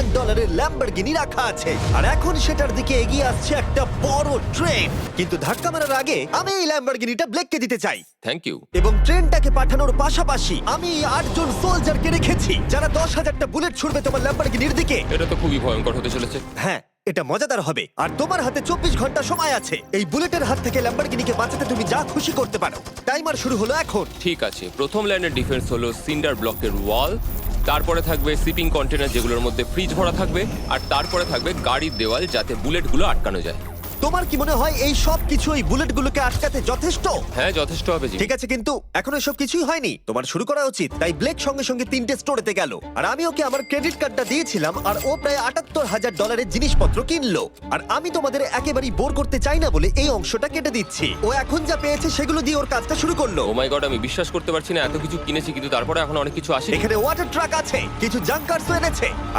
$1 Lamborghini রাখা আছে আর এখন সেটার দিকে এগিয়ে আসছে একটা বড় ট্রেন। কিন্তু ধাক্কা মারার আগে আমি এই ল্যাম্বরগিনিটা ব্লেককে দিতে চাই। Thank you. এবং ট্রেনটাকে পাঠানোর পাশাপাশি আমি 8 জন সোলজারকে রেখেছি যারা 10,000টা বুলেট ছুড়বে তোমার ল্যাম্বরগিনির দিকে। এটা তো খুবই ভয়ঙ্কর হতে চলেছে। হ্যাঁ, এটা মজাদার হবে। আর তোমার হাতে 24 ঘন্টা সময় আছে এই বুলেটের হাত থেকে ল্যাম্বরগিনিকে বাঁচাতে। তুমি যা খুশি করতে পারো। টাইমার শুরু হলো এখন। ঠিক আছে, প্রথম লাইনের ডিফেন্স হলো সিন্ডার ব্লকের ওয়াল, তারপরে থাকবে শিপিং কন্টেনার যেগুলোর মধ্যে ফ্রিজ ভরা থাকবে, আর তারপরে থাকবে গাড়ির দেওয়াল যাতে বুলেটগুলো আটকানো যায়। তোমার কি মনে হয় এই সব কিছু এই বুলেটগুলোকে আটকাতে যথেষ্ট? হ্যাঁ, যথেষ্ট হবে জি। ঠিক আছে, কিন্তু এখন এসব কিছুই হয়নি। তোমার শুরু করা উচিত। তাই ব্লেক সঙ্গে সঙ্গে 3টে স্টোরেতে গেল আর আমি ওকে আমার ক্রেডিট কার্ডটা দিয়েছিলাম আর ও প্রায় $78,000 জিনিসপত্র কিনলো। আর আমি তোমাদের একেবারেই বোর করতে চাই না বলে এই অংশটা কেটে দিচ্ছি। ও এখন যা পেয়েছে সেগুলো দিয়ে ওর কাজটা শুরু করলো। ও মাই গড, আমি বিশ্বাস করতে পারছি না এত কিছু কিনেছি কিন্তু তারপরে এখন অনেক কিছু আসে। এখানে ওয়াটার ট্রাক আছে, কিছু জাঙ্কারস এনেছে